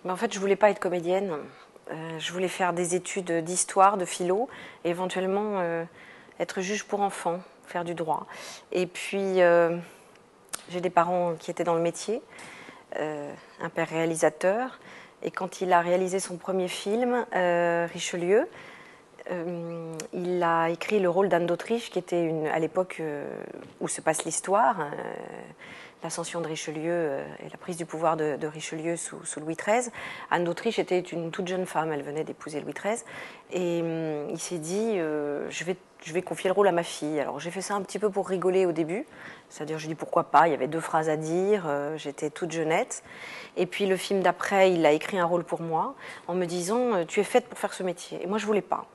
En fait, je voulais pas être comédienne. Je voulais faire des études d'histoire, de philo, et éventuellement être juge pour enfants, faire du droit. Et puis, j'ai des parents qui étaient dans le métier, un père réalisateur, et quand il a réalisé son premier film, Richelieu, il a écrit le rôle d'Anne d'Autriche, qui était à l'époque où se passe l'histoire, l'ascension de Richelieu et la prise du pouvoir de Richelieu sous Louis XIII. Anne d'Autriche était une toute jeune femme, elle venait d'épouser Louis XIII. Et il s'est dit, je vais confier le rôle à ma fille. Alors j'ai fait ça un petit peu pour rigoler au début, c'est-à-dire je dis pourquoi pas, il y avait 2 phrases à dire, j'étais toute jeunette. Et puis le film d'après, il a écrit un rôle pour moi en me disant, tu es faite pour faire ce métier. Et moi je voulais pas.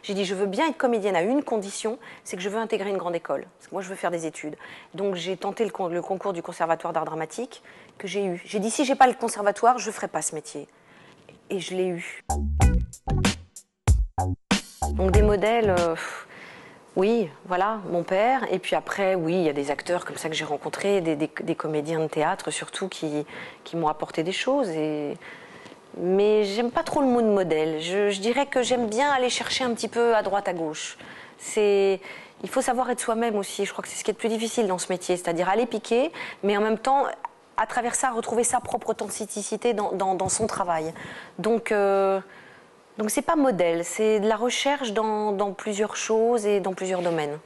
J'ai dit, je veux bien être comédienne à une condition, c'est que je veux intégrer une grande école. Parce que moi, je veux faire des études. Donc, j'ai tenté le concours du Conservatoire d'art dramatique que j'ai eu. J'ai dit, si j'ai pas le conservatoire, je ferai pas ce métier. Et je l'ai eu. Donc, des modèles, oui, voilà, mon père. Et puis après, oui, il y a des acteurs comme ça que j'ai rencontrés, des comédiens de théâtre surtout, qui m'ont apporté des choses. Mais j'aime pas trop le mot de modèle. Je dirais que j'aime bien aller chercher un petit peu à droite, à gauche. Il faut savoir être soi-même aussi. Je crois que c'est ce qui est le plus difficile dans ce métier, c'est-à-dire aller piquer, mais en même temps, à travers ça, retrouver sa propre authenticité dans son travail. Donc c'est pas modèle, c'est de la recherche dans plusieurs choses et dans plusieurs domaines.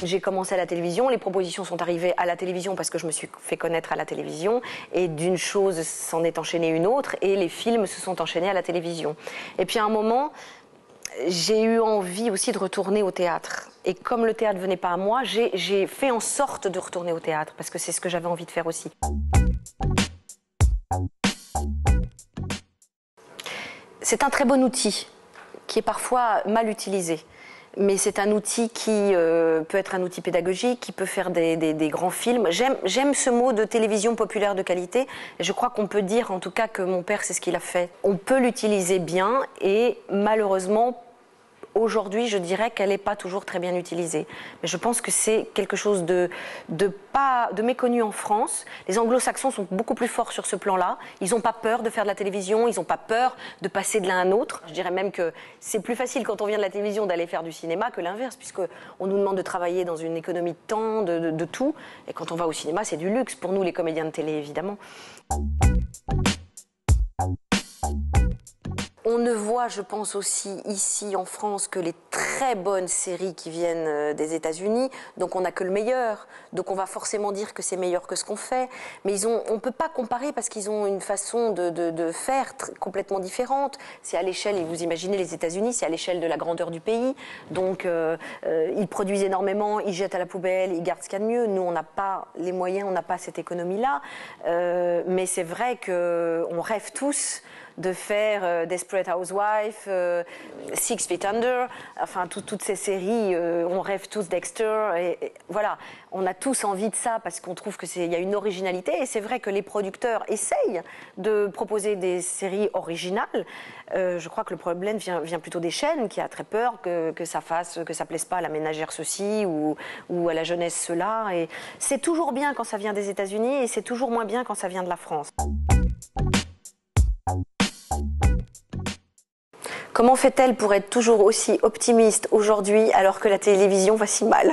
J'ai commencé à la télévision, les propositions sont arrivées à la télévision parce que je me suis fait connaître à la télévision, et d'une chose s'en est enchaînée une autre, et les films se sont enchaînés à la télévision. Et puis à un moment, j'ai eu envie aussi de retourner au théâtre. Et comme le théâtre ne venait pas à moi, j'ai fait en sorte de retourner au théâtre, parce que c'est ce que j'avais envie de faire aussi. C'est un très bon outil, qui est parfois mal utilisé. Mais c'est un outil qui peut être un outil pédagogique, qui peut faire des grands films. J'aime ce mot de télévision populaire de qualité. Je crois qu'on peut dire en tout cas que mon père, c'est ce qu'il a fait. On peut l'utiliser bien et malheureusement, aujourd'hui, je dirais qu'elle n'est pas toujours très bien utilisée. Mais je pense que c'est quelque chose de méconnu en France. Les anglo-saxons sont beaucoup plus forts sur ce plan-là. Ils n'ont pas peur de faire de la télévision, ils n'ont pas peur de passer de l'un à l'autre. Je dirais même que c'est plus facile quand on vient de la télévision d'aller faire du cinéma que l'inverse, puisqu'on nous demande de travailler dans une économie de temps, de tout. Et quand on va au cinéma, c'est du luxe pour nous, les comédiens de télé, évidemment. On ne voit, je pense aussi ici en France, que les très bonnes séries qui viennent des États-Unis. Donc on n'a que le meilleur. Donc on va forcément dire que c'est meilleur que ce qu'on fait. Mais on ne peut pas comparer parce qu'ils ont une façon de faire complètement différente. C'est à l'échelle, et vous imaginez les États-Unis, c'est à l'échelle de la grandeur du pays. Donc ils produisent énormément, ils jettent à la poubelle, ils gardent ce qu'il y a de mieux. Nous, on n'a pas les moyens, on n'a pas cette économie-là. Mais c'est vrai qu'on rêve tous de faire Desperate Housewives, Six Feet Under, enfin toutes ces séries, on rêve tous Dexter, et voilà, on a tous envie de ça parce qu'on trouve qu'il y a une originalité, et c'est vrai que les producteurs essayent de proposer des séries originales. Je crois que le problème vient plutôt des chaînes, qui a très peur que ça plaise pas à la ménagère ceci ou à la jeunesse cela, et c'est toujours bien quand ça vient des États-Unis et c'est toujours moins bien quand ça vient de la France. Comment fait-elle pour être toujours aussi optimiste aujourd'hui alors que la télévision va si mal ?